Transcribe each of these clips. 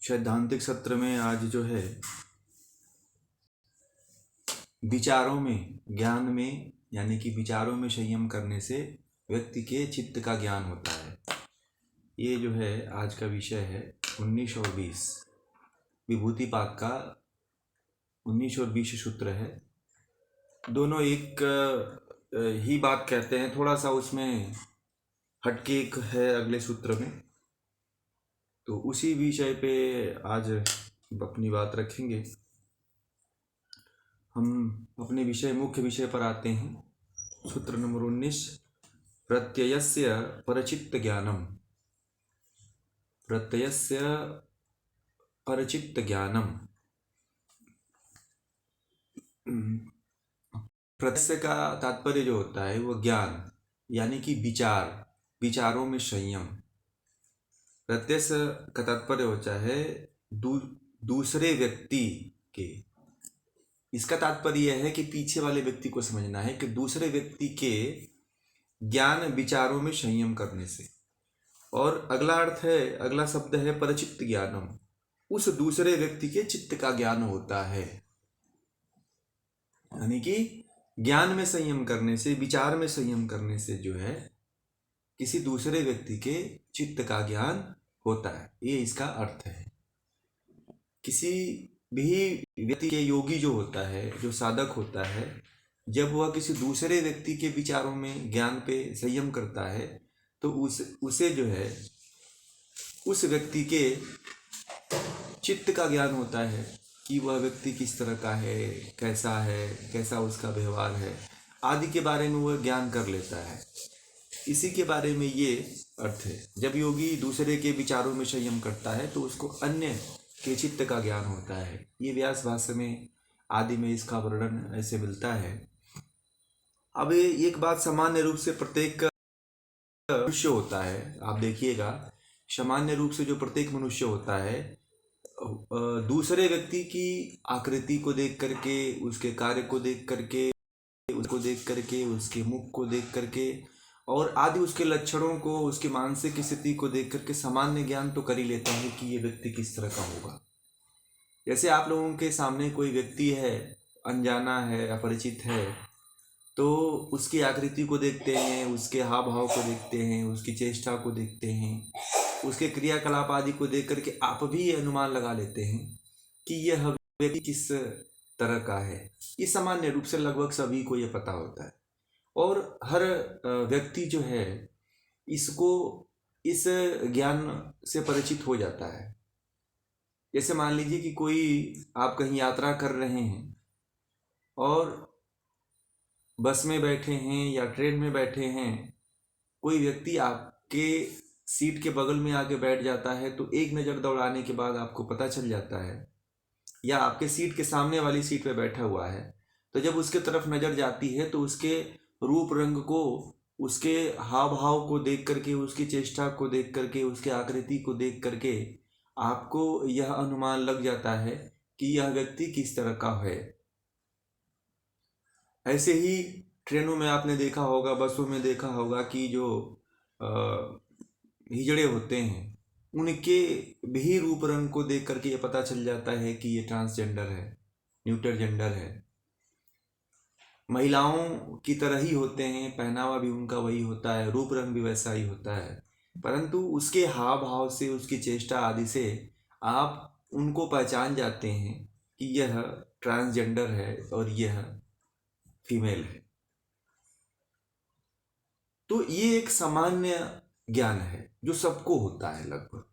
सैद्धांतिक सत्र में आज जो है विचारों में, ज्ञान में, यानी कि विचारों में संयम करने से व्यक्ति के चित्त का ज्ञान होता है। ये जो है आज का विषय है 19 और 20 विभूतिपाद का 19 और 20 सूत्र है। दोनों एक ही बात कहते हैं, थोड़ा सा उसमें हटके एक है अगले सूत्र में। तो उसी विषय पे आज अपनी बात रखेंगे। हम अपने मुख्य विषय पर आते हैं। सूत्र नंबर 19, प्रत्ययस्य परचित्त ज्ञानम। प्रत्ययस्य परचित्त ज्ञानम। प्रत्यय का तात्पर्य जो होता है वो ज्ञान, यानी कि विचारों में संयम। प्रत्यय का तात्पर्य होता है दूसरे व्यक्ति के। इसका तात्पर्य यह है कि पीछे वाले व्यक्ति को समझना है कि दूसरे व्यक्ति के ज्ञान विचारों में संयम करने से। और अगला शब्द है परचित्त ज्ञानम। उस दूसरे व्यक्ति के चित्त का ज्ञान होता है, यानी कि ज्ञान में संयम करने से, विचार में संयम करने से जो है किसी दूसरे व्यक्ति के चित्त का ज्ञान होता है। ये इसका अर्थ है। किसी भी व्यक्ति के योगी जो होता है, जो साधक होता है, जब वह किसी दूसरे व्यक्ति के विचारों में, ज्ञान पे संयम करता है तो उसे जो है उस व्यक्ति के चित्त का ज्ञान होता है कि वह व्यक्ति किस तरह का है, कैसा उसका व्यवहार है आदि के बारे में वह ज्ञान कर लेता है। इसी के बारे में ये अर्थ है। जब योगी दूसरे के विचारों में संयम करता है तो उसको अन्य के चित्त का ज्ञान होता है। ये व्यास भाष्य में आदि में इसका वर्णन ऐसे मिलता है। अब एक बात, सामान्य रूप से प्रत्येक मनुष्य होता है, आप देखिएगा, सामान्य रूप से जो प्रत्येक मनुष्य होता है दूसरे व्यक्ति की आकृति को देख करके, उसके कार्य को देख करके, उसके मुख को देख करके और आदि उसके लक्षणों को, उसकी मानसिक स्थिति को देख करके सामान्य ज्ञान तो कर ही लेता है कि ये व्यक्ति किस तरह का होगा। जैसे आप लोगों के सामने कोई व्यक्ति है, अनजाना है, अपरिचित है, तो उसकी आकृति को देखते हैं, उसके हाव भाव को देखते हैं, उसकी चेष्टा को देखते हैं, उसके क्रियाकलाप आदि को देख करके आप भी ये अनुमान लगा लेते हैं कि यह व्यक्ति किस तरह का है। ये सामान्य रूप से लगभग सभी को ये पता होता है। और हर व्यक्ति जो है इसको, इस ज्ञान से परिचित हो जाता है। जैसे मान लीजिए कि आप कहीं यात्रा कर रहे हैं और बस में बैठे हैं या ट्रेन में बैठे हैं, कोई व्यक्ति आपके सीट के बगल में आके बैठ जाता है तो एक नज़र दौड़ाने के बाद आपको पता चल जाता है, या आपके सीट के सामने वाली सीट पे बैठा हुआ है तो जब उसके तरफ नज़र जाती है तो उसके रूप रंग को, उसके हाव भाव को देख करके, उसकी चेष्टा को देख करके, उसके आकृति को देख करके आपको यह अनुमान लग जाता है कि यह व्यक्ति किस तरह का है। ऐसे ही ट्रेनों में आपने देखा होगा, बसों में देखा होगा कि जो हिजड़े होते हैं उनके भी रूप रंग को देख करके ये पता चल जाता है कि ये ट्रांसजेंडर है, न्यूटर जेंडर है। महिलाओं की तरह ही होते हैं, पहनावा भी उनका वही होता है, रूप रंग भी वैसा ही होता है, परंतु उसके हाव भाव से, उसकी चेष्टा आदि से आप उनको पहचान जाते हैं कि यह ट्रांसजेंडर है और यह फीमेल है। तो ये एक सामान्य ज्ञान है जो सबको होता है, लगभग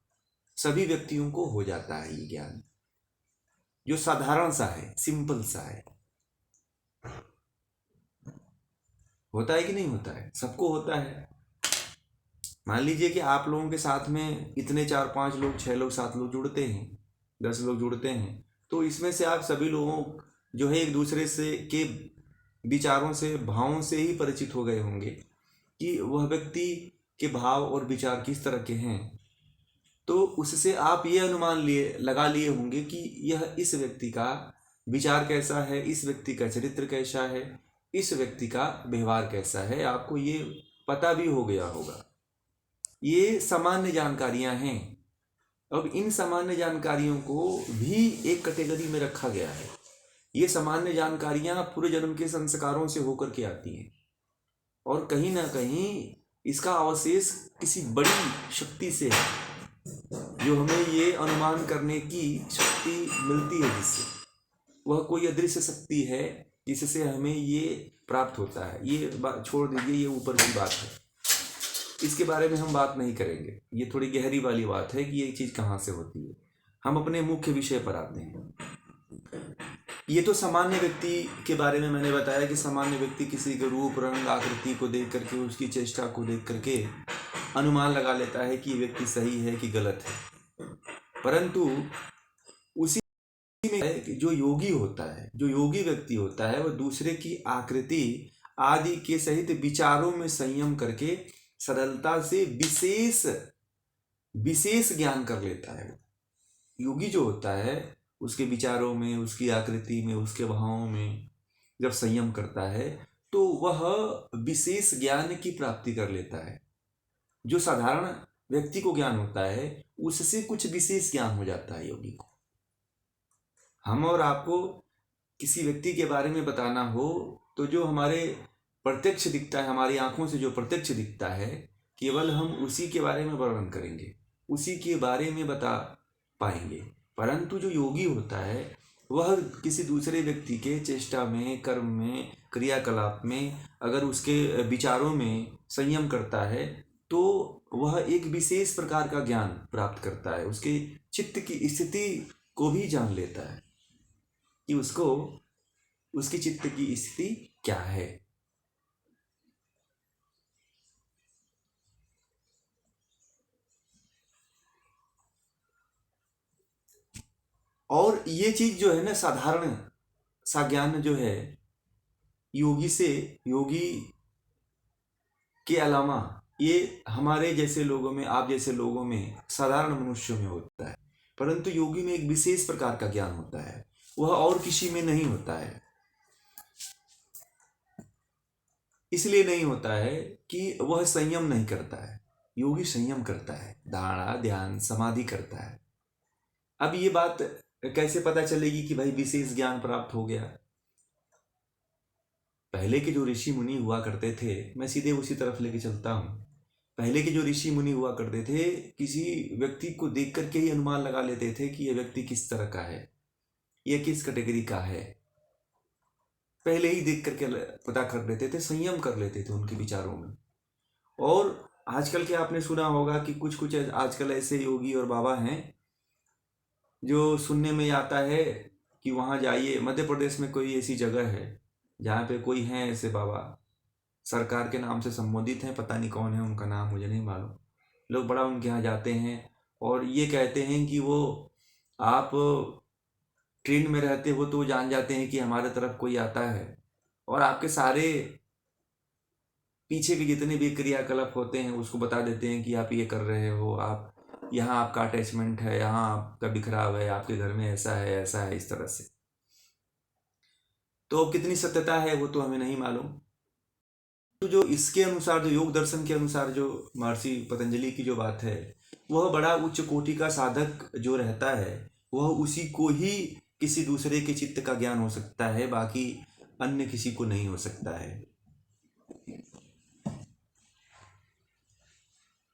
सभी व्यक्तियों को हो जाता है। ये ज्ञान जो साधारण सा है, सिंपल सा है, होता है कि नहीं होता है? सबको होता है। मान लीजिए कि आप लोगों के साथ में इतने 4-5 लोग, 6 लोग, 7 लोग जुड़ते हैं, 10 लोग जुड़ते हैं, तो इसमें से आप सभी लोगों जो है एक दूसरे से के विचारों से, भावों से ही परिचित हो गए होंगे कि वह व्यक्ति के भाव और विचार किस तरह के हैं। तो उससे आप ये अनुमान लगा लिए होंगे कि यह इस व्यक्ति का विचार कैसा है, इस व्यक्ति का चरित्र कैसा है, इस व्यक्ति का व्यवहार कैसा है, आपको ये पता भी हो गया होगा। ये सामान्य जानकारियां हैं। अब इन सामान्य जानकारियों को भी एक कैटेगरी में रखा गया है। ये सामान्य जानकारियां पूरे जन्म के संस्कारों से होकर के आती हैं और कहीं ना कहीं इसका अवशेष किसी बड़ी शक्ति से है जो हमें ये अनुमान करने की शक्ति मिलती है, जिससे वह कोई अदृश्य शक्ति है जिससे हमें ये प्राप्त होता है। ये बात छोड़ दीजिए, ये ऊपर की बात है, इसके बारे में हम बात नहीं करेंगे। ये थोड़ी गहरी वाली बात है कि ये चीज़ कहाँ से होती है। हम अपने मुख्य विषय पर आते हैं। ये तो सामान्य व्यक्ति के बारे में मैंने बताया कि सामान्य व्यक्ति किसी के रूप, रंग, आकृति को देख करके, उसकी चेष्टा को देख करके अनुमान लगा लेता है कि ये व्यक्ति सही है कि गलत है। परंतु उसी में है कि जो योगी होता है, जो योगी व्यक्ति होता है, वह दूसरे की आकृति आदि के सहित विचारों में संयम करके सरलता से विशेष ज्ञान कर लेता है। योगी जो होता है उसके विचारों में, उसकी आकृति में, उसके भावों में जब संयम करता है तो वह विशेष ज्ञान की प्राप्ति कर लेता है। जो साधारण व्यक्ति को ज्ञान होता है उससे कुछ विशेष ज्ञान हो जाता है योगी को। हम और आपको किसी व्यक्ति के बारे में बताना हो तो जो हमारे प्रत्यक्ष दिखता है, हमारी आंखों से जो प्रत्यक्ष दिखता है, केवल हम उसी के बारे में वर्णन करेंगे, उसी के बारे में बता पाएंगे। परंतु जो योगी होता है वह किसी दूसरे व्यक्ति के चेष्टा में, कर्म में, क्रियाकलाप में, अगर उसके विचारों में संयम करता है तो वह एक विशेष प्रकार का ज्ञान प्राप्त करता है। उसके चित्त की स्थिति को भी जान लेता है कि उसको, उसकी चित्त की स्थिति क्या है। और ये चीज जो है ना, साधारण सा ज्ञान जो है योगी के अलावा ये हमारे जैसे लोगों में, आप जैसे लोगों में, साधारण मनुष्यों में होता है। परंतु योगी में एक विशेष प्रकार का ज्ञान होता है, वह और किसी में नहीं होता है। इसलिए नहीं होता है कि वह संयम नहीं करता है। योगी संयम करता है, धारणा, ध्यान, समाधि करता है। अब ये बात कैसे पता चलेगी कि भाई विशेष ज्ञान प्राप्त हो गया? पहले के जो ऋषि मुनि हुआ करते थे, मैं सीधे उसी तरफ लेके चलता हूँ। पहले के जो ऋषि मुनि हुआ करते थे, किसी व्यक्ति को देख करके ही अनुमान लगा लेते थे कि यह व्यक्ति किस तरह का है, यह किस कैटेगरी का है। पहले ही देख करके पता कर लेते थे, संयम कर लेते थे उनके विचारों में। और आजकल के आपने सुना होगा कि कुछ कुछ आजकल ऐसे योगी और बाबा हैं जो सुनने में आता है कि वहाँ जाइए, मध्य प्रदेश में कोई ऐसी जगह है जहाँ पे कोई हैं ऐसे बाबा, सरकार के नाम से संबोधित हैं, पता नहीं कौन है, उनका नाम मुझे नहीं मालूम। लोग बड़ा उनके यहाँ जाते हैं और ये कहते हैं कि वो, आप ट्रेन में रहते हो तो वो जान जाते हैं कि हमारे तरफ कोई आता है, और आपके सारे पीछे के जितने भी क्रियाकलाप होते हैं उसको बता देते हैं कि आप ये कर रहे हो, आप यहाँ आपका अटैचमेंट है, यहाँ आपका बिखराव है, आपके घर में ऐसा है, ऐसा है, इस तरह से। तो अब कितनी सत्यता है वो तो हमें नहीं मालूम। तो जो इसके अनुसार, जो योग दर्शन के अनुसार, जो महर्षि पतंजलि की जो बात है, वह बड़ा उच्च कोटि का साधक जो रहता है वह उसी को ही किसी दूसरे के चित्त का ज्ञान हो सकता है, बाकी अन्य किसी को नहीं हो सकता है।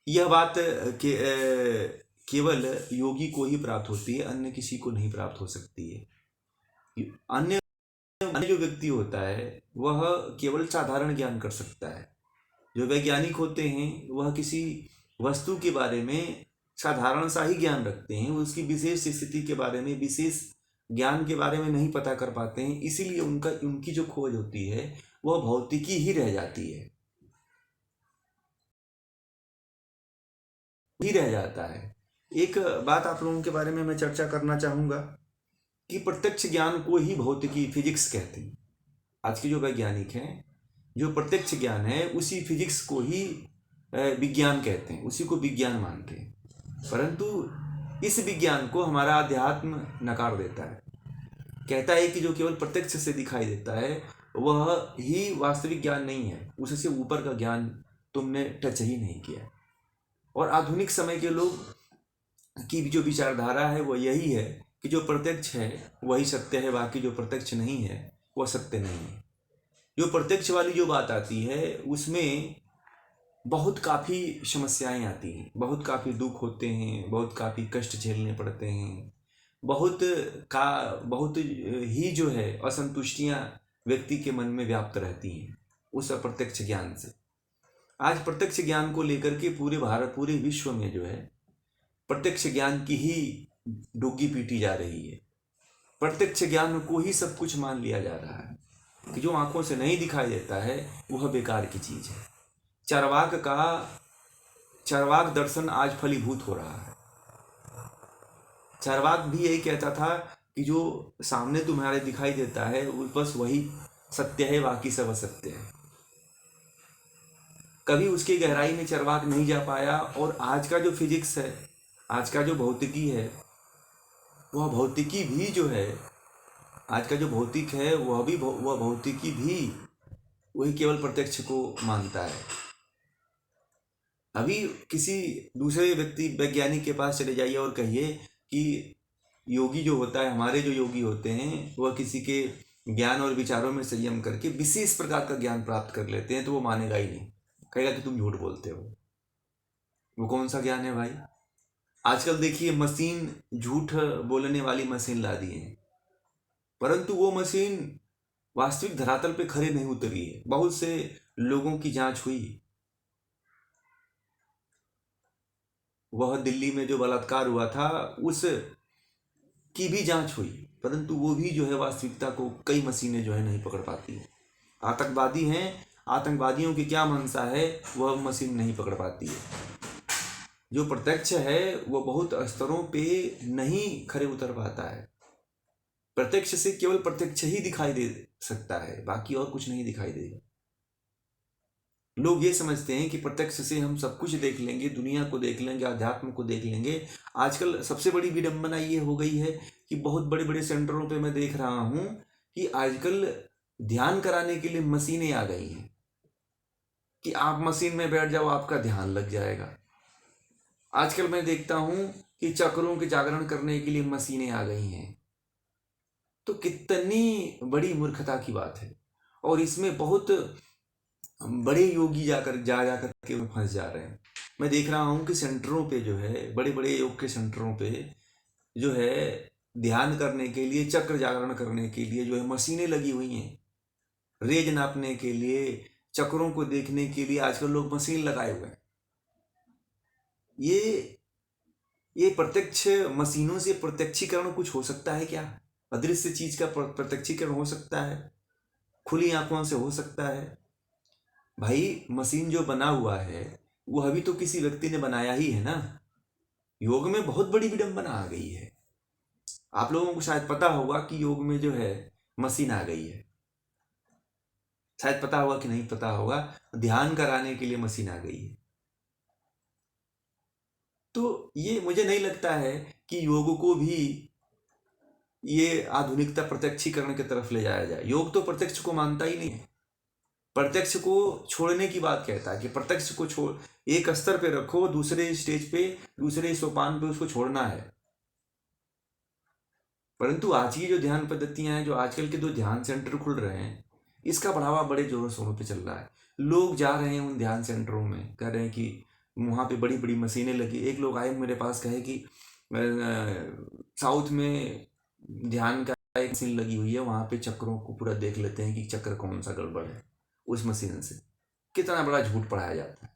यह बात केवल योगी को ही प्राप्त होती है, अन्य किसी को नहीं प्राप्त हो सकती है। अन्य जो व्यक्ति होता है वह केवल साधारण ज्ञान कर सकता है। जो वैज्ञानिक होते हैं वह किसी वस्तु के बारे में साधारण सा ही ज्ञान रखते हैं, उसकी विशेष स्थिति के बारे में, विशेष ज्ञान के बारे में नहीं पता कर पाते हैं। इसीलिए उनकी जो खोज होती है वह भौतिकी ही रह जाती है, ही रह जाता है। एक बात आप लोगों के बारे में मैं चर्चा करना चाहूँगा कि प्रत्यक्ष ज्ञान को ही भौतिकी, फिजिक्स कहते हैं। आज के जो वैज्ञानिक हैं, जो प्रत्यक्ष ज्ञान है उसी फिजिक्स को ही विज्ञान कहते हैं, उसी को विज्ञान मानते हैं। परंतु इस विज्ञान को हमारा अध्यात्म नकार देता है, कहता है कि जो केवल प्रत्यक्ष से दिखाई देता है वह ही वास्तविक ज्ञान नहीं है, उससे ऊपर का ज्ञान तुमने टच ही नहीं किया। और आधुनिक समय के लोग की जो विचारधारा है वो यही है कि जो प्रत्यक्ष है वही सत्य है, बाकी जो प्रत्यक्ष नहीं है वह सत्य नहीं है। जो प्रत्यक्ष वाली जो बात आती है उसमें बहुत काफ़ी समस्याएं आती हैं, बहुत दुख होते हैं, बहुत कष्ट झेलने पड़ते हैं, बहुत ही जो है असंतुष्टियां व्यक्ति के मन में व्याप्त रहती हैं उस अप्रत्यक्ष ज्ञान से। आज प्रत्यक्ष ज्ञान को लेकर के पूरे विश्व में जो है प्रत्यक्ष ज्ञान की ही डुग्गी पीटी जा रही है। प्रत्यक्ष ज्ञान को ही सब कुछ मान लिया जा रहा है कि जो आंखों से नहीं दिखाई देता है वह बेकार की चीज है। चार्वाक दर्शन आज फलीभूत हो रहा है। चार्वाक भी यही कहता था कि जो सामने तुम्हारे दिखाई देता है वो बस वही सत्य है, बाकी सब असत्य है। कभी उसकी गहराई में चार्वाक नहीं जा पाया। और आज का जो फिजिक्स है, आज का जो भौतिकी है, वह भौतिकी भी जो है, आज का जो भौतिक है वह भौतिकी भी वही केवल प्रत्यक्ष को मानता है। अभी किसी दूसरे व्यक्ति वैज्ञानिक के पास चले जाइए और कहिए कि योगी जो होता है, हमारे जो योगी होते हैं वह किसी के ज्ञान और विचारों में संयम करके विशेष प्रकार का ज्ञान प्राप्त कर लेते हैं, तो वो मानेगा ही नहीं, कहेगा कि तुम झूठ बोलते हो। वो कौन सा ज्ञान है भाई? आजकल देखिए मशीन, झूठ बोलने वाली मशीन ला दी है, परंतु वो मशीन वास्तविक धरातल पे खड़े नहीं उतरी है। बहुत से लोगों की जांच हुई, वह दिल्ली में जो बलात्कार हुआ था उस की भी जांच हुई, परंतु वो भी जो है वास्तविकता को कई मशीनें जो है नहीं पकड़ पाती है। आतंकवादी हैं, आतंकवादियों की क्या मंशा है वह मशीन नहीं पकड़ पाती है। जो प्रत्यक्ष है वो बहुत स्तरों पे नहीं खरे उतर पाता है। प्रत्यक्ष से केवल प्रत्यक्ष ही दिखाई दे सकता है, बाकी और कुछ नहीं दिखाई देगा। लोग ये समझते हैं कि प्रत्यक्ष से हम सब कुछ देख लेंगे, दुनिया को देख लेंगे, अध्यात्म को देख लेंगे। आजकल सबसे बड़ी विडंबना ये हो गई है कि बहुत बड़े बड़े सेंटरों पे मैं देख रहा हूँ कि आजकल ध्यान कराने के लिए मशीनें आ गई हैं कि आप मशीन में बैठ जाओ, आपका ध्यान लग जाएगा। आजकल मैं देखता हूँ कि चक्रों के जागरण करने के लिए मशीनें आ गई हैं। तो कितनी बड़ी मूर्खता की बात है। और इसमें बहुत बड़े योगी जा कर के फंस जा रहे हैं। मैं देख रहा हूँ कि सेंटरों पे जो है, बड़े बड़े योग के सेंटरों पे जो है ध्यान करने के लिए, चक्र जागरण करने के लिए जो है मशीनें लगी हुई हैं। रेज नापने के लिए, चक्रों को देखने के लिए आजकल लोग मशीन लगाए हुए हैं। ये प्रत्यक्ष मशीनों से प्रत्यक्षीकरण कुछ हो सकता है क्या? अदृश्य चीज का प्रत्यक्षीकरण हो सकता है? खुली आंखों से हो सकता है? भाई मशीन जो बना हुआ है वो अभी तो किसी व्यक्ति ने बनाया ही है ना। योग में बहुत बड़ी विडंबना आ गई है। आप लोगों को शायद पता होगा कि योग में जो है मशीन आ गई है, शायद पता होगा कि नहीं पता होगा, ध्यान कराने के लिए मशीन आ गई है। तो ये मुझे नहीं लगता है कि योग को भी ये आधुनिकता प्रत्यक्षीकरण की तरफ ले जाया जाए। योग तो प्रत्यक्ष को मानता ही नहीं है, प्रत्यक्ष को छोड़ने की बात कहता है कि प्रत्यक्ष को छोड़, एक स्तर पे रखो, दूसरे स्टेज पे, दूसरे सोपान पे उसको छोड़ना है। परंतु आज की जो ध्यान पद्धतियां हैं, जो आजकल के जो ध्यान सेंटर खुल रहे हैं, इसका बढ़ावा बड़े जोरों शोरों पे चल रहा है। लोग जा रहे हैं उन ध्यान सेंटरों में, कह रहे हैं कि वहाँ पे बड़ी बड़ी मशीनें लगी। एक लोग आए मेरे पास, कहे कि साउथ में ध्यान का एक मशीन लगी हुई है, वहाँ पे चक्रों को पूरा देख लेते हैं कि चक्र कौन सा गड़बड़ है। उस मशीन से कितना बड़ा झूठ पढ़ाया जाता है।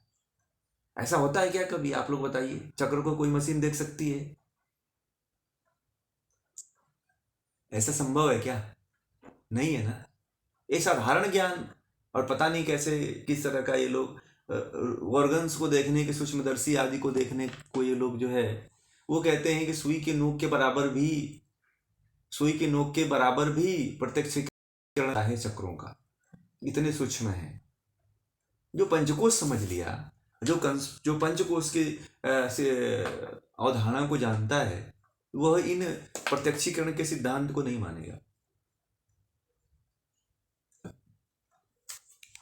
ऐसा होता है क्या कभी? आप लोग बताइए, चक्र को कोई मशीन देख सकती है? ऐसा संभव है क्या? नहीं है ना। ये साधारण ज्ञान, और पता नहीं कैसे किस तरह का ये लोग ऑर्गन्स को देखने के, सूक्ष्मदर्शी आदि को देखने को ये लोग जो है वो कहते हैं कि सुई के नोक के बराबर भी प्रत्यक्षीकरण है चक्रों का, इतने सूक्ष्म है। जो पंचकोश समझ लिया, जो पंचकोश के से अवधारणा को जानता है, वह इन प्रत्यक्षीकरण के सिद्धांत को नहीं मानेगा।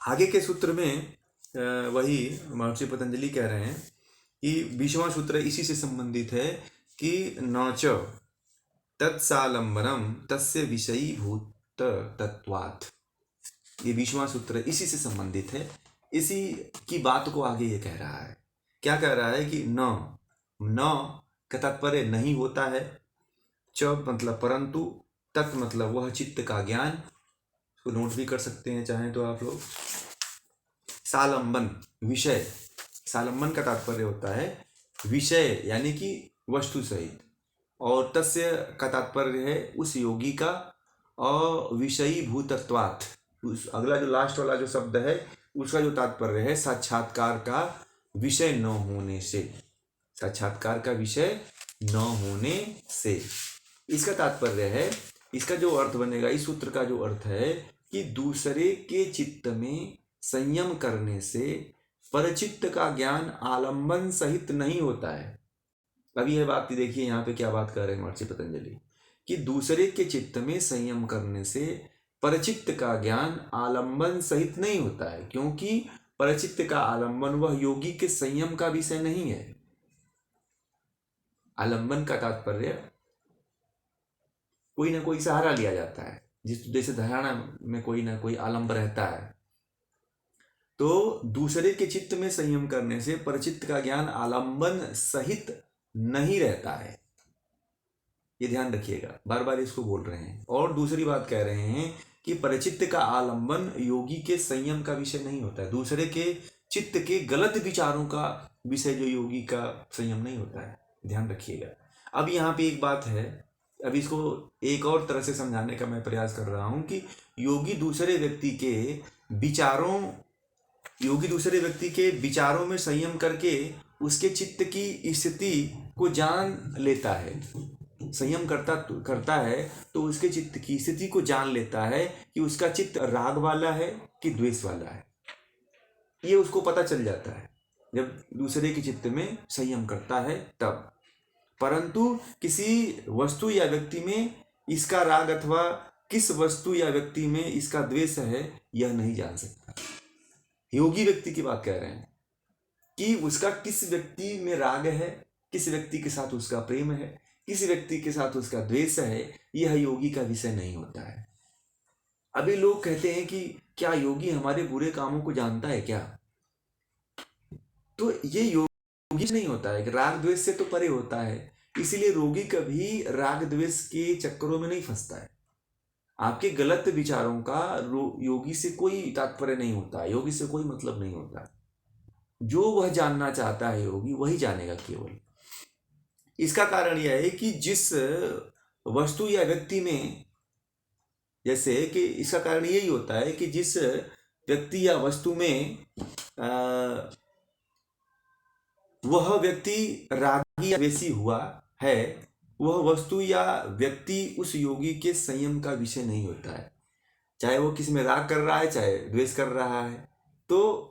आगे के सूत्र में वही महर्षि पतंजलि कह रहे हैं कि 20वां सूत्र इसी से संबंधित है कि न च तत्सालंबनम तस्य विषयीभूत तत्वात्। ये 20वां सूत्र इसी से संबंधित है। इसी की बात को आगे ये कह रहा है। क्या कह रहा है कि न का तात्पर्य नहीं होता है, च मतलब परंतु, तत् मतलब वह चित्त का ज्ञान, इसको नोट भी कर सकते हैं चाहें तो आप लोग। सालंबन विषय, सालंबन का तात्पर्य होता है विषय यानी कि वस्तु सहित, और तस्य का तात्पर्य है उस योगी का अविषयीभूतत्वात्। उस अगला जो लास्ट वाला जो शब्द है उसका जो तात्पर्य है साक्षात्कार का विषय न होने से, साक्षात्कार का विषय न होने से। इसका तात्पर्य है, इसका जो अर्थ बनेगा, इस सूत्र का जो अर्थ है कि दूसरे के चित्त में संयम करने से परचित्त का ज्ञान आलंबन सहित नहीं होता है। अब यह बात देखिए यहाँ पे क्या बात कर रहे हैं महर्षि पतंजलि, कि दूसरे के चित्त में संयम करने से परचित्त का ज्ञान आलंबन सहित नहीं होता है, क्योंकि परचित्त का आलंबन वह योगी के संयम का विषय नहीं है। आलंबन का तात्पर्य कोई ना कोई सहारा लिया जाता है, जिस जैसे धारणा में कोई ना कोई आलंब रहता है। तो दूसरे के चित्त में संयम करने से परचित्त का ज्ञान आलंबन सहित नहीं रहता है, ये ध्यान रखिएगा, बार बार इसको बोल रहे हैं। और दूसरी बात कह रहे हैं कि परचित्त का आलंबन योगी के संयम का विषय नहीं होता है, दूसरे के चित्त के गलत विचारों का विषय जो योगी का संयम नहीं होता है, ध्यान रखिएगा। अब यहाँ पे एक बात है, अब इसको एक और तरह से समझाने का मैं प्रयास कर रहा हूँ कि योगी दूसरे व्यक्ति के विचारों में संयम करके उसके चित्त की स्थिति को जान लेता है। संयम करता है तो उसके चित्त की स्थिति को जान लेता है कि उसका चित्त राग वाला है कि द्वेष वाला है, ये उसको पता चल जाता है जब दूसरे के चित्त में संयम करता है तब। परंतु किसी वस्तु या व्यक्ति में इसका राग अथवा किस वस्तु या व्यक्ति में इसका द्वेष है यह नहीं जान सकता। योगी व्यक्ति की बात कह रहे हैं कि उसका किस व्यक्ति में राग है, किस व्यक्ति के साथ उसका प्रेम है, किस व्यक्ति के साथ उसका द्वेष है, यह योगी का विषय नहीं होता है। अभी लोग कहते हैं कि क्या योगी हमारे बुरे कामों को जानता है क्या? तो ये योगी नहीं होता है, राग द्वेष से तो परे होता है, इसीलिए रोगी कभी राग द्वेष के चक्करों में नहीं फंसता है। आपके गलत विचारों का योगी से कोई तात्पर्य नहीं होता, योगी से कोई मतलब नहीं होता। जो वह जानना चाहता है योगी वही जानेगा केवल। इसका कारण यह है कि जिस वस्तु या व्यक्ति में, जैसे कि इसका कारण यही होता है कि जिस व्यक्ति या वस्तु में वह व्यक्ति रागी या द्वेषी हुआ है, वह वस्तु या व्यक्ति उस योगी के संयम का विषय नहीं होता है। चाहे वो किसी में राग कर रहा है चाहे द्वेष कर रहा है, तो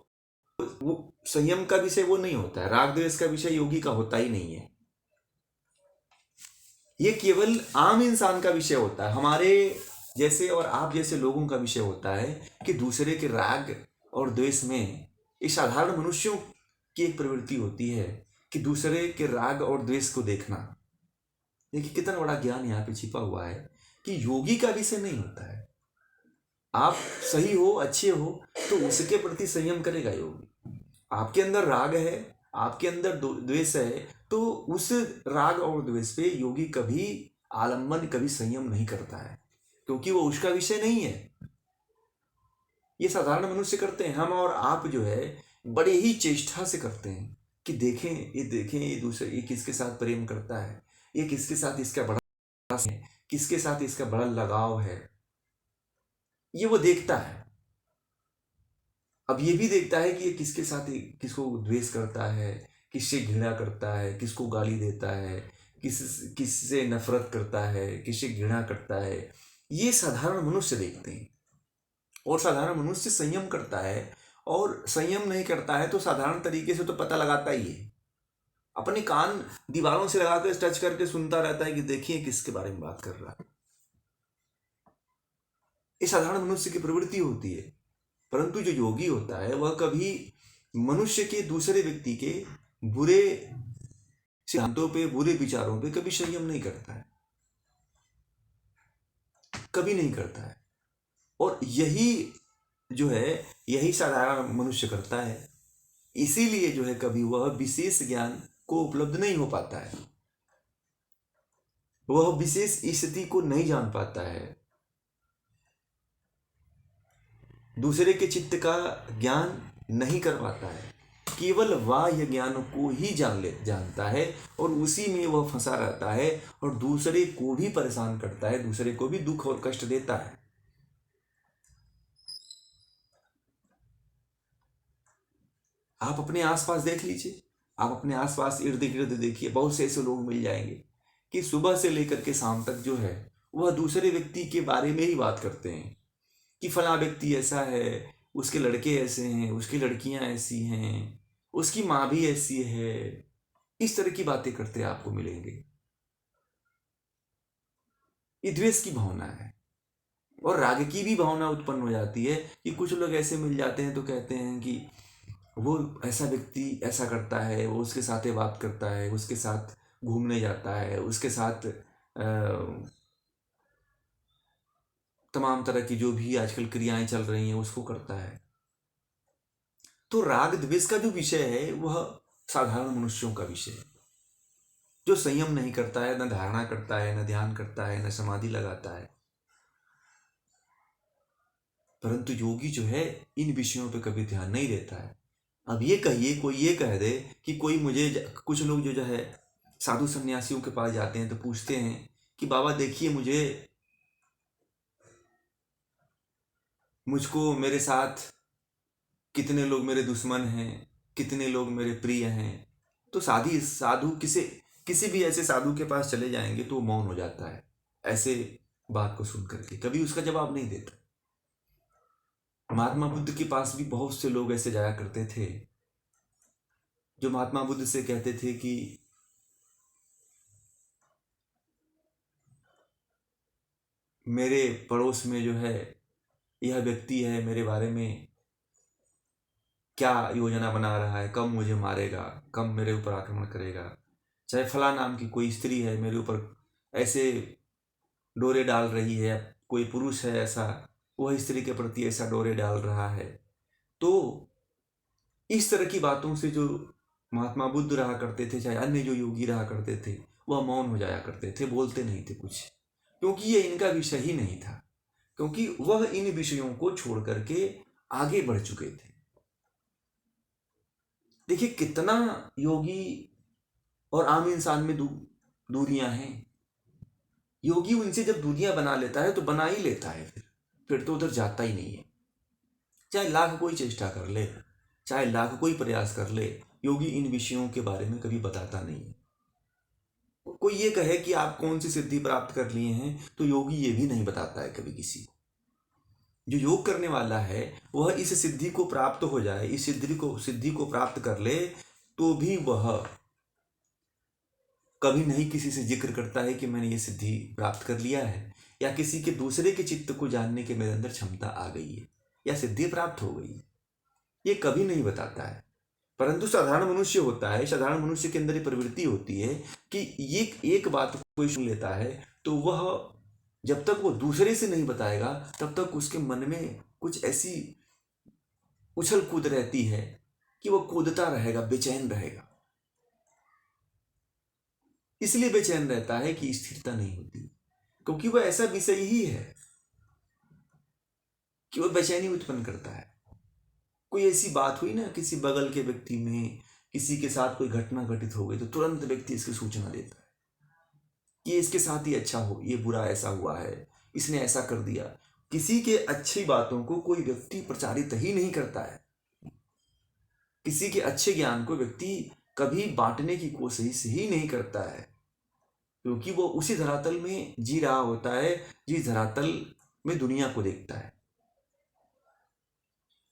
वो संयम का विषय वो नहीं होता है, राग द्वेष का विषय योगी का होता ही नहीं है। ये केवल आम इंसान का विषय होता है, हमारे जैसे और आप जैसे लोगों का विषय होता है कि दूसरे के राग और द्वेष में, इस साधारण मनुष्यों की एक प्रवृत्ति होती है कि दूसरे के राग और द्वेष को देखना। देखिए कितना बड़ा ज्ञान यहाँ पे छिपा हुआ है कि योगी का विषय नहीं होता है। आप सही हो, अच्छे हो तो उसके प्रति संयम करेगा योगी। आपके अंदर राग है, आपके अंदर द्वेष है, तो उस राग और द्वेष पे योगी कभी आलंबन, कभी संयम नहीं करता है, क्योंकि वो उसका विषय नहीं है। ये साधारण मनुष्य करते हैं, हम और आप जो है बड़े ही चेष्टा से करते हैं कि देखें ये दूसरे, ये किसके साथ प्रेम करता है, ये किसके साथ इसका बड़ा है, किसके साथ इसका बड़ा लगाव है, ये वो देखता है। अब ये भी देखता है कि ये किसके साथ किसको द्वेष करता है, किससे घृणा करता है, किसको गाली देता है, किससे नफरत करता है, किससे घृणा करता है, ये साधारण मनुष्य देखते हैं। और साधारण मनुष्य संयम करता है, और संयम नहीं करता है तो साधारण तरीके से तो पता लगाता ही है, अपने कान दीवारों से लगाकर टच करके सुनता रहता है कि देखिए किसके बारे में बात कर रहा है। ये साधारण मनुष्य की प्रवृत्ति होती है। परंतु जो योगी होता है वह कभी मनुष्य के दूसरे व्यक्ति के बुरे सिद्धांतों पे, बुरे विचारों पे कभी संयम नहीं करता है, कभी नहीं करता है। और यही साधारण मनुष्य करता है। इसीलिए जो है कभी वह विशेष ज्ञान को उपलब्ध नहीं हो पाता है, वह विशेष स्थिति को नहीं जान पाता है, दूसरे के चित्त का ज्ञान नहीं कर पाता है, केवल बाह्य ज्ञान को ही जानता है और उसी में वह फंसा रहता है और दूसरे को भी परेशान करता है, दूसरे को भी दुख और कष्ट देता है। आप अपने आसपास देख लीजिए, आप अपने आसपास इर्द गिर्द देखिए, बहुत से ऐसे लोग मिल जाएंगे कि सुबह से लेकर के शाम तक जो है वह दूसरे व्यक्ति के बारे में ही बात करते हैं कि फला व्यक्ति ऐसा है, उसके लड़के ऐसे हैं, उसकी लड़कियां ऐसी हैं, उसकी माँ भी ऐसी है। इस तरह की बातें करते आपको मिलेंगे। ये द्वेष की भावना है और राग की भी भावना उत्पन्न हो जाती है कि कुछ लोग ऐसे मिल जाते हैं तो कहते हैं कि वो ऐसा व्यक्ति ऐसा करता है, वो उसके साथ ही बात करता है, उसके साथ घूमने जाता है, उसके साथ तमाम तरह की जो भी आजकल क्रियाएं चल रही हैं उसको करता है। तो राग द्वेष का जो विषय है वह साधारण मनुष्यों का विषय है, जो संयम नहीं करता है, न धारणा करता है, न ध्यान करता है, न समाधि लगाता है। परंतु योगी जो है इन विषयों पे कभी ध्यान नहीं देता है। अब ये कहिए, कोई ये कह दे कि कुछ लोग जो है साधु सन्यासियों के पास जाते हैं तो पूछते हैं कि बाबा देखिए, मुझको मेरे साथ कितने लोग मेरे दुश्मन हैं, कितने लोग मेरे प्रिय हैं। तो साधु किसी भी ऐसे साधु के पास चले जाएंगे तो वो मौन हो जाता है ऐसे बात को सुन करके, कभी उसका जवाब नहीं देता। महात्मा बुद्ध के पास भी बहुत से लोग ऐसे जाया करते थे जो महात्मा बुद्ध से कहते थे कि मेरे पड़ोस में जो है यह व्यक्ति है, मेरे बारे में क्या योजना बना रहा है, कब मुझे मारेगा, कब मेरे ऊपर आक्रमण करेगा। चाहे फला नाम की कोई स्त्री है मेरे ऊपर ऐसे डोरे डाल रही है, कोई पुरुष है ऐसा, वह स्त्री के प्रति ऐसा डोरे डाल रहा है। तो इस तरह की बातों से जो महात्मा बुद्ध रहा करते थे, चाहे अन्य जो योगी रहा करते थे, वह मौन हो जाया करते थे, बोलते नहीं थे कुछ, क्योंकि ये इनका विषय ही नहीं था, क्योंकि वह इन विषयों को छोड़ करके आगे बढ़ चुके थे। देखिए कितना योगी और आम इंसान में दूरियां हैं। योगी उनसे जब दूरियां बना लेता है तो बना ही लेता है, फिर तो उधर जाता ही नहीं है। चाहे लाख कोई चेष्टा कर ले, चाहे लाख कोई प्रयास कर ले, योगी इन विषयों के बारे में कभी बताता नहीं है। कोई ये कहे कि आप कौन सी सिद्धि प्राप्त कर लिए हैं तो योगी ये भी नहीं बताता है कभी किसी को। जो योग करने वाला है वह इस सिद्धि को प्राप्त हो जाए, इस सिद्धि को प्राप्त कर ले, तो भी वह कभी नहीं किसी से जिक्र करता है कि मैंने ये सिद्धि प्राप्त कर लिया है, या किसी के दूसरे के चित्त को जानने की मेरे अंदर क्षमता आ गई है, या सिद्धि प्राप्त हो गई, ये कभी नहीं बताता है। परंतु साधारण मनुष्य होता है, साधारण मनुष्य के अंदर ये प्रवृत्ति होती है कि ये एक बात कोई सुन लेता है तो वह जब तक वो दूसरे से नहीं बताएगा तब तक उसके मन में कुछ ऐसी उछल कूद रहती है कि वह कूदता रहेगा, बेचैन रहेगा। इसलिए बेचैन रहता है कि स्थिरता नहीं होती, क्योंकि वह ऐसा विषय ही है कि वह बेचैनी उत्पन्न करता है। कोई ऐसी बात हुई ना किसी बगल के व्यक्ति में, किसी के साथ कोई घटना घटित हो गई तो तुरंत व्यक्ति इसकी सूचना देता है कि इसके साथ ही अच्छा हो, ये बुरा ऐसा हुआ है, इसने ऐसा कर दिया। किसी के अच्छी बातों को कोई व्यक्ति प्रचारित ही नहीं करता है, किसी के अच्छे ज्ञान को व्यक्ति कभी बांटने की कोशिश ही नहीं करता है, क्योंकि वो उसी धरातल में जी रहा होता है जिस धरातल में दुनिया को देखता है।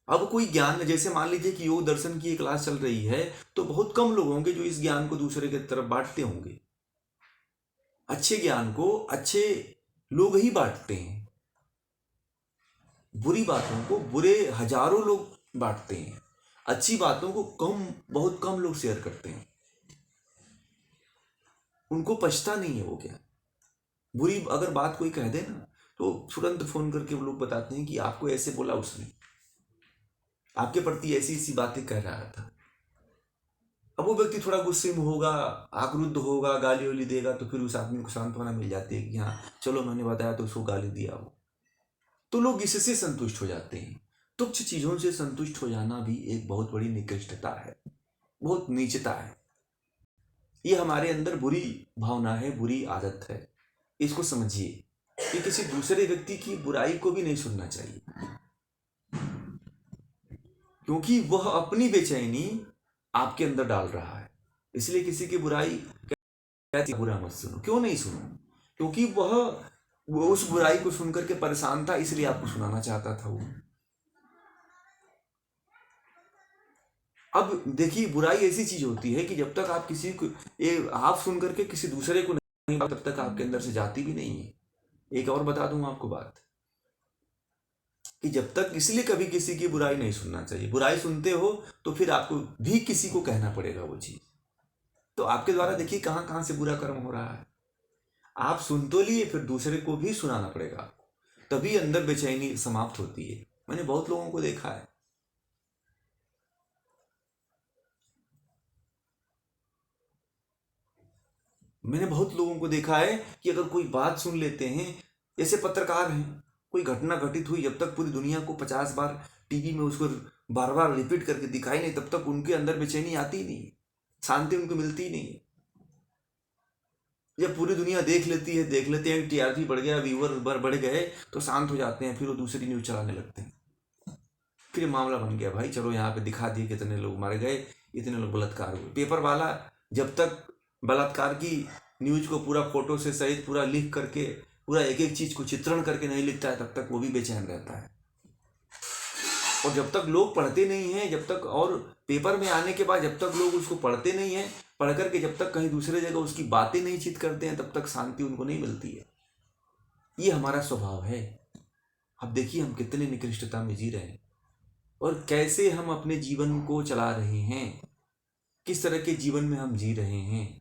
अब कोई ज्ञान, जैसे मान लीजिए कि योग दर्शन की एक क्लास चल रही है तो बहुत कम लोग होंगे जो इस ज्ञान को दूसरे की तरफ बांटते होंगे। अच्छे ज्ञान को अच्छे लोग ही बांटते हैं, बुरी बातों को बुरे हजारों लोग बांटते हैं, अच्छी बातों को बहुत कम लोग शेयर करते हैं। उनको पछता नहीं है वो ज्ञान। बुरी अगर बात कोई कह दे ना तो तुरंत फोन करके वो लोग बताते हैं कि आपको ऐसे बोला उसने, आपके प्रति ऐसी ऐसी बातें कह रहा था। अब वो व्यक्ति थोड़ा गुस्से में होगा, आक्रुद्ध होगा, गाली वाली देगा, तो फिर उस आदमी को सांत्वना मिल जाती है कि हाँ चलो मैंने बताया तो उसको गाली दिया हो। तो लोग इससे संतुष्ट हो जाते हैं। तुच्छ चीजों से संतुष्ट हो जाना भी एक बहुत बड़ी निकृष्टता है, बहुत नीचता है। ये हमारे अंदर बुरी भावना है, बुरी आदत है। इसको समझिए कि किसी दूसरे व्यक्ति की बुराई को भी नहीं सुनना चाहिए, क्योंकि वह अपनी बेचैनी आपके अंदर डाल रहा है। इसलिए किसी की बुराई कहती बुरा मत सुनो। क्यों नहीं सुनो? क्योंकि वो उस बुराई को सुनकर के परेशान था, इसलिए आपको सुनाना चाहता था वो। अब देखिए, बुराई ऐसी चीज होती है कि जब तक आप किसी को आप सुन करके किसी दूसरे को नहीं, तब तक आपके अंदर से जाती भी नहीं है। एक और बता दूं आपको बात, कि जब तक, इसलिए कभी किसी की बुराई नहीं सुनना चाहिए। बुराई सुनते हो तो फिर आपको भी किसी को कहना पड़ेगा वो चीज। तो आपके द्वारा देखिए कहां कहां से बुरा कर्म हो रहा है। आप सुन तो लिए, फिर दूसरे को भी सुनाना पड़ेगा आपको, तभी अंदर बेचैनी समाप्त होती है। मैंने बहुत लोगों को देखा है। मैंने बहुत लोगों को देखा है कि अगर कोई बात सुन लेते हैं, जैसे पत्रकार हैं, कोई घटना घटित हुई, जब तक पूरी दुनिया को 50 बार टीवी में उसको बार बार रिपीट करके दिखाई नहीं, तब तक उनके अंदर बेचैनी आती ही नहीं, शांति उनको मिलती ही नहीं। जब पूरी दुनिया देख लेती है, देख लेते हैं टीआरपी बढ़ गया, व्यूअर बढ़ गए, तो शांत हो जाते हैं, फिर वो दूसरी न्यूज चलाने लगते हैं। फिर मामला बन गया, भाई चलो यहाँ पे दिखा दिए कितने लोग मारे गए, इतने लोग बलात्कार हुए। पेपर वाला जब तक बलात्कार की न्यूज को पूरा फोटो से सहित पूरा लिख करके, पूरा एक एक चीज को चित्रण करके नहीं लिखता है, तब तक वो भी बेचैन रहता है। और जब तक लोग पढ़ते नहीं हैं, जब तक, और पेपर में आने के बाद जब तक लोग उसको पढ़ते नहीं हैं, पढ़ करके जब तक कहीं दूसरे जगह उसकी बातें नहीं चित करते हैं, तब तक शांति उनको नहीं मिलती है। ये हमारा स्वभाव है। अब देखिए हम कितने निकृष्टता में जी रहे हैं, और कैसे हम अपने जीवन को चला रहे हैं, किस तरह के जीवन में हम जी रहे हैं,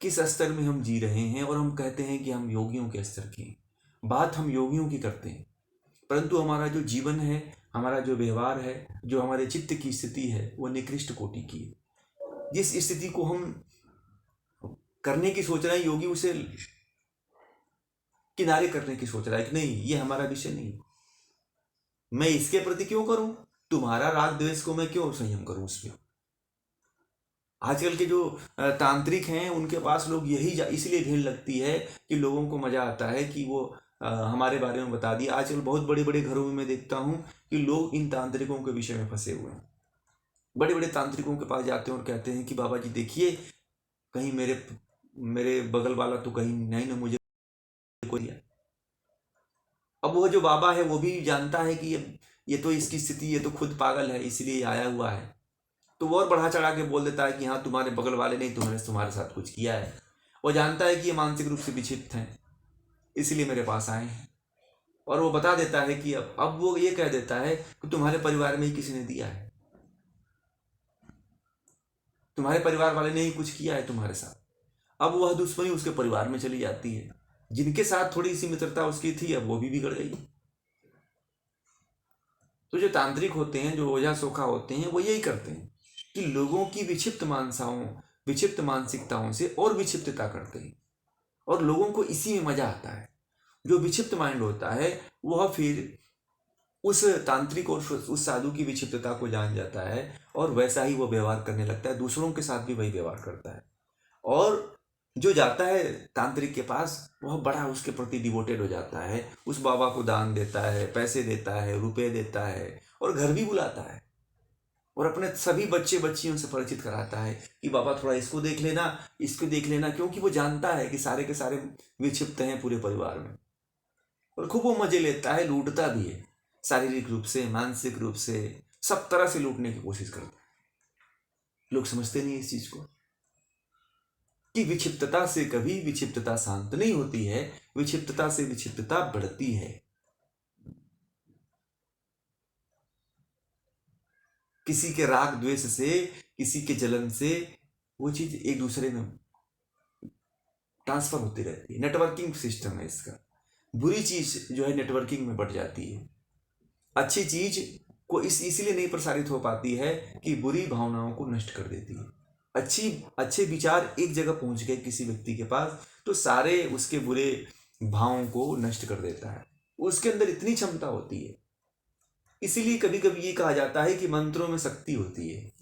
किस स्तर में हम जी रहे हैं। और हम कहते हैं कि हम योगियों के स्तर के हैं। बात हम योगियों की करते हैं, परंतु हमारा जो जीवन है, हमारा जो व्यवहार है, जो हमारे चित्त की स्थिति है, वो निकृष्ट कोटि की है। जिस स्थिति को हम करने की सोच रहे हैं, योगी उसे किनारे करने की सोच रहा है कि नहीं, ये हमारा विषय नहीं, मैं इसके प्रति क्यों करूं, तुम्हारा राग द्वेष को मैं क्यों संयम करूं उसमें। आजकल के जो तांत्रिक हैं, उनके पास लोग यही इसलिए भीड़ लगती है कि लोगों को मजा आता है कि वो हमारे बारे में बता दिया। आजकल बहुत बड़े बड़े घरों में मैं देखता हूँ कि लोग इन तांत्रिकों के विषय में फंसे हुए हैं। बड़े बड़े तांत्रिकों के पास जाते हैं और कहते हैं कि बाबा जी देखिए, कहीं मेरे मेरे बगल वाला तो कहीं नहीं ना मुझे कोई है। अब वो जो बाबा है वो भी जानता है कि ये तो इसकी स्थिति, ये तो खुद पागल है, इसलिए आया हुआ है। तो वो और बढ़ा चढ़ा के बोल देता है कि हाँ तुम्हारे बगल वाले नहीं, तुम्हारे साथ कुछ किया है। वो जानता है कि ये मानसिक रूप से विक्षिप्त हैं, इसलिए मेरे पास आए हैं। और वो बता देता है कि अब वो ये कह देता है कि तुम्हारे परिवार में ही किसी ने दिया है, तुम्हारे परिवार वाले ने ही कुछ किया है तुम्हारे साथ। अब वह दुश्मनी उसके परिवार में चली जाती है। जिनके साथ थोड़ी सी मित्रता उसकी थी, अब वो भी बिगड़ गई। तो जो तांत्रिक होते हैं, जो ओझा सोखा होते हैं, वो यही करते हैं कि लोगों की विक्षिप्त मानसिकताओं से और विक्षिप्तता करते हैं, और लोगों को इसी में मजा आता है। जो विक्षिप्त माइंड होता है वह फिर उस तांत्रिक और उस साधु की विक्षिप्तता को जान जाता है, और वैसा ही वो व्यवहार करने लगता है, दूसरों के साथ भी वही व्यवहार करता है। और जो जाता है तांत्रिक के पास, वह बड़ा उसके प्रति डिवोटेड हो जाता है, उस बाबा को दान देता है, पैसे देता है, रुपए देता है, और घर भी बुलाता है, और अपने सभी बच्चे बच्चियों से परिचित कराता है कि बाबा थोड़ा इसको देख लेना, इसको देख लेना, क्योंकि वो जानता है कि सारे के सारे विक्षिप्त हैं पूरे परिवार में। और खूब वो मजे लेता है, लूटता भी है, शारीरिक रूप से, मानसिक रूप से, सब तरह से लूटने की कोशिश करता है। लोग समझते नहीं इस चीज को कि विक्षिप्तता से कभी विक्षिप्तता शांत नहीं होती है, विक्षिप्तता से विक्षिप्तता बढ़ती है। किसी के राग द्वेष से, किसी के जलन से वो चीज एक दूसरे में ट्रांसफर होती रहती है, नेटवर्किंग सिस्टम है इसका। बुरी चीज जो है नेटवर्किंग में बढ़ जाती है, अच्छी चीज को इसीलिए नहीं प्रसारित हो पाती है कि बुरी भावनाओं को नष्ट कर देती है। अच्छे विचार एक जगह पहुंच गए किसी व्यक्ति के पास तो सारे उसके बुरे भावों को नष्ट कर देता है, उसके अंदर इतनी क्षमता होती है। इसीलिए कभी कभी ये कहा जाता है कि मंत्रों में शक्ति होती है।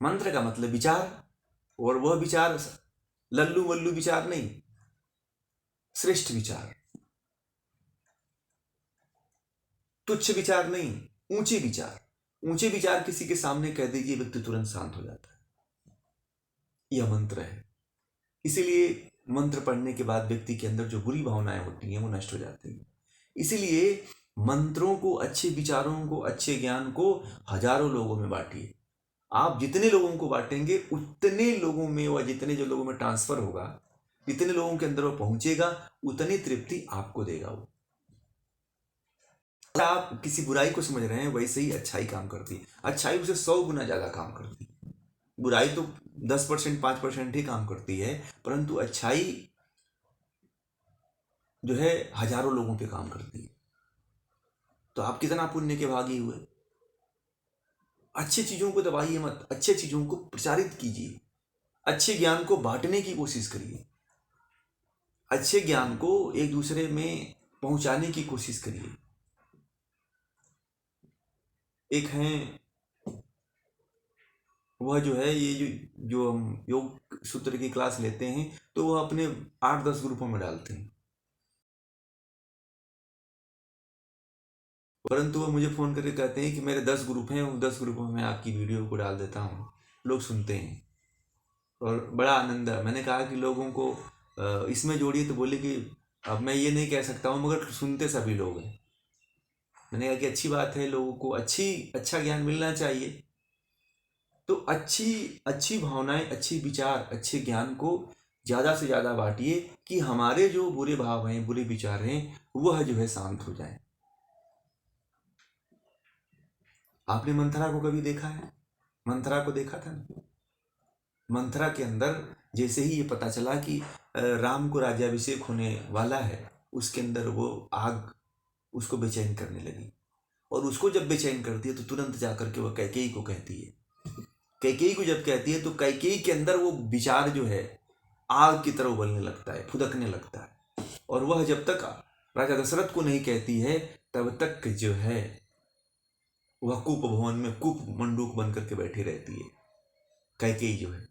मंत्र का मतलब विचार, और वह विचार लल्लू वल्लू विचार नहीं, श्रेष्ठ विचार, तुच्छ विचार नहीं, ऊंचे विचार। ऊंचे विचार किसी के सामने कह दीजिए, व्यक्ति तुरंत शांत हो जाता है। यह मंत्र है। इसीलिए मंत्र पढ़ने के बाद व्यक्ति के अंदर जो बुरी भावनाएं होती हैं वो नष्ट हो जाती हैं। इसीलिए मंत्रों को, अच्छे विचारों को, अच्छे ज्ञान को हजारों लोगों में बांटिए। आप जितने लोगों को बांटेंगे उतने लोगों में, वह जितने जो लोगों में ट्रांसफर होगा, जितने लोगों के अंदर वो पहुंचेगा, उतनी तृप्ति आपको देगा वो। आप किसी बुराई को समझ रहे हैं, वैसे ही अच्छाई काम करती है। अच्छाई उसे 100 गुना ज्यादा काम करती है। बुराई तो 10%, 5% ही काम करती है, परंतु अच्छाई जो है हजारों लोगों पे काम करती है। तो आप कितना पुण्य के भागी हुए। अच्छी चीजों को दबाइए मत, अच्छे चीजों को प्रचारित कीजिए, अच्छे ज्ञान को बांटने की कोशिश करिए, अच्छे ज्ञान को एक दूसरे में पहुंचाने की कोशिश करिए। एक हैं वह जो है, ये जो हम योग सूत्र की क्लास लेते हैं तो वह अपने 8-10 ग्रुपों में डालते हैं, परंतु वह मुझे फ़ोन करके कहते हैं कि मेरे 10 ग्रुप हैं, उन 10 ग्रुपों में आपकी वीडियो को डाल देता हूँ, लोग सुनते हैं और बड़ा आनंद है। मैंने कहा कि लोगों को इसमें जोड़िए, तो बोले कि अब मैं ये नहीं कह सकता हूँ, मगर सुनते सभी लोग हैं। मैंने कहा कि अच्छी बात है, लोगों को अच्छा ज्ञान मिलना चाहिए। तो अच्छी भावनाएं, अच्छी विचार, अच्छे ज्ञान को ज़्यादा से ज़्यादा बांटिए कि हमारे जो बुरे भाव हैं, बुरे विचार हैं, वह जो है शांत हो जाए। आपने मंथरा को कभी देखा है? मंथरा को देखा था? मंथरा के अंदर जैसे ही ये पता चला कि राम को राज्याभिषेक होने वाला है, उसके अंदर वो आग उसको बेचैन करने लगी, और उसको जब बेचैन करती है तो तुरंत जाकर के वह कैकेयी को कहती है। कैकेयी को जब कहती है तो कैकेयी के अंदर वो विचार जो है आग की तरह उबलने लगता है, फुदकने लगता है, और वह जब तक राजा दशरथ को नहीं कहती है तब तक जो है वह कूप भवन में कूप मंडूक बन करके बैठी रहती है कैकेयी जो है।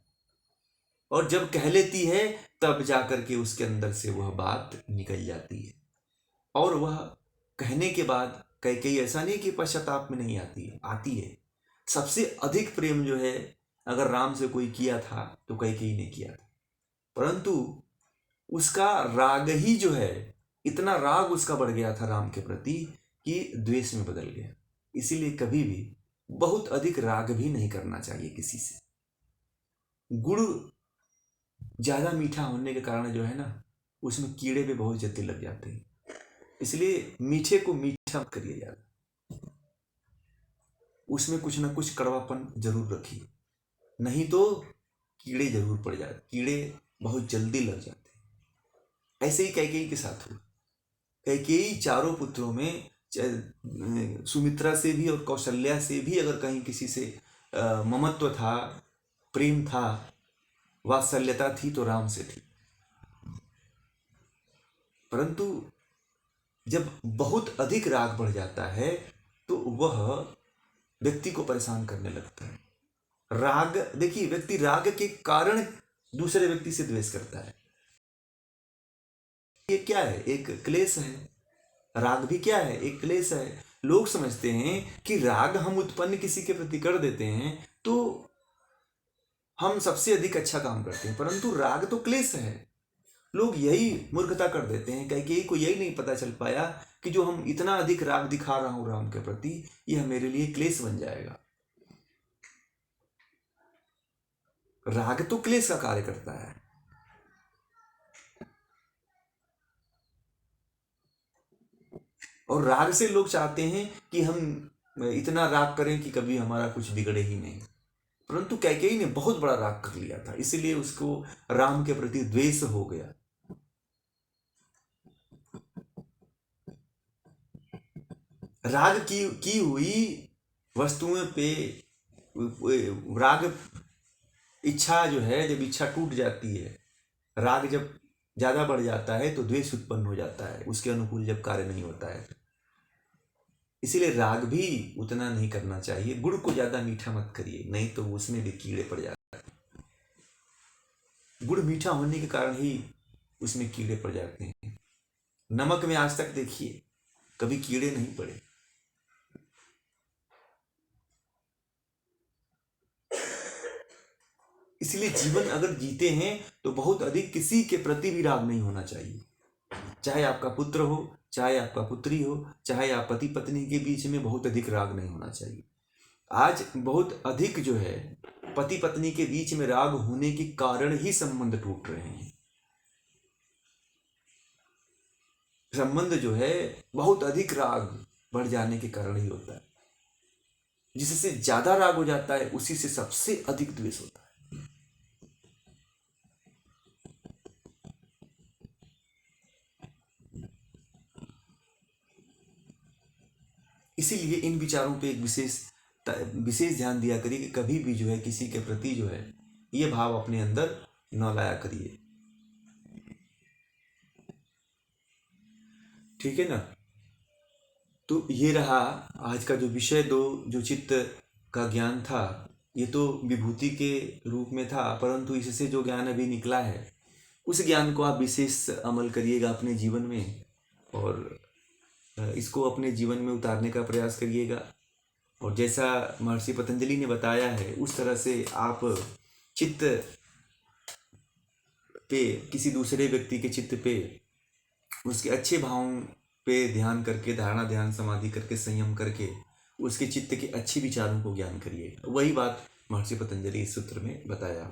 और जब कह लेती है तब जाकर के उसके अंदर से वह बात निकल जाती है, और वह कहने के बाद कैकेयी ऐसा नहीं कि पश्चाताप में नहीं आती है। सबसे अधिक प्रेम जो है अगर राम से कोई किया था तो कैकेयी ने किया था, परंतु उसका राग ही जो है, इतना राग उसका बढ़ गया था राम के प्रति कि द्वेष में बदल गया। इसीलिए कभी भी बहुत अधिक राग भी नहीं करना चाहिए किसी से। गुड़ ज्यादा मीठा होने के कारण जो है ना, उसमें कीड़े भी बहुत जल्दी लग जाते हैं। इसलिए मीठे को मीठा मत करिए ज्यादा, उसमें कुछ ना कुछ कड़वापन जरूर रखिए, नहीं तो कीड़े जरूर पड़ जाते, कीड़े बहुत जल्दी लग जाते हैं। ऐसे ही कैकेयी के साथ हुआ। कैकेयी चारों पुत्रों में सुमित्रा से भी और कौशल्या से भी अगर कहीं किसी से ममत्व था, प्रेम था, वात्सल्यता थी तो राम से थी। परंतु जब बहुत अधिक राग बढ़ जाता है तो वह व्यक्ति को परेशान करने लगता है। राग, देखिए, व्यक्ति राग के कारण दूसरे व्यक्ति से द्वेष करता है। ये क्या है? एक क्लेश है। राग भी क्या है? एक क्लेश है। लोग समझते हैं कि राग हम उत्पन्न किसी के प्रति कर देते हैं तो हम सबसे अधिक अच्छा काम करते हैं, परंतु राग तो क्लेश है। लोग यही मूर्खता कर देते हैं, कैकेयी को यही नहीं पता चल पाया कि जो हम इतना अधिक राग दिखा रहा हूं राम के प्रति, यह मेरे लिए क्लेश बन जाएगा। राग तो क्लेश का कार्य करता है। और राग से लोग चाहते हैं कि हम इतना राग करें कि कभी हमारा कुछ बिगड़े ही नहीं, परंतु कैकेयी ने बहुत बड़ा राग कर लिया था, इसीलिए उसको राम के प्रति द्वेष हो गया। राग की हुई वस्तुओं पे राग, इच्छा जो है, जब इच्छा टूट जाती है, राग जब ज्यादा बढ़ जाता है तो द्वेष उत्पन्न हो जाता है, उसके अनुकूल जब कार्य नहीं होता है। इसीलिए राग भी उतना नहीं करना चाहिए। गुड़ को ज्यादा मीठा मत करिए, नहीं तो उसमें भी कीड़े पड़ जाते हैं। गुड़ मीठा होने के कारण ही उसमें कीड़े पड़ जाते हैं। नमक में आज तक देखिए कभी कीड़े नहीं पड़े। इसलिए जीवन अगर जीते हैं तो बहुत अधिक किसी के प्रति भी राग नहीं होना चाहिए। चाहे आपका पुत्र हो, चाहे आपका पुत्री हो, चाहे आप पति पत्नी के बीच में बहुत अधिक राग नहीं होना चाहिए। आज बहुत अधिक जो है पति पत्नी के बीच में राग होने के कारण ही संबंध टूट रहे हैं। संबंध जो है बहुत अधिक राग बढ़ जाने के कारण ही होता है। जिससे ज्यादा राग हो जाता है उसी से सबसे अधिक द्वेष होता है। इसीलिए इन विचारों पे एक विशेष ध्यान दिया करिए कि कभी भी जो है किसी के प्रति जो है ये भाव अपने अंदर न लाया करिए। ठीक है ना। तो ये रहा आज का जो विषय दो, जो चित्त का ज्ञान था। ये तो विभूति के रूप में था, परंतु इससे जो ज्ञान अभी निकला है उस ज्ञान को आप विशेष अमल करिएगा अपने जीवन में, और इसको अपने जीवन में उतारने का प्रयास करिएगा। और जैसा महर्षि पतंजलि ने बताया है उस तरह से आप चित्त पे, किसी दूसरे व्यक्ति के चित्त पे, उसके अच्छे भावों पे ध्यान करके, धारणा ध्यान समाधि करके, संयम करके उसके चित्त के अच्छे विचारों को ज्ञान करिए। वही बात महर्षि पतंजलि इस सूत्र में बताया।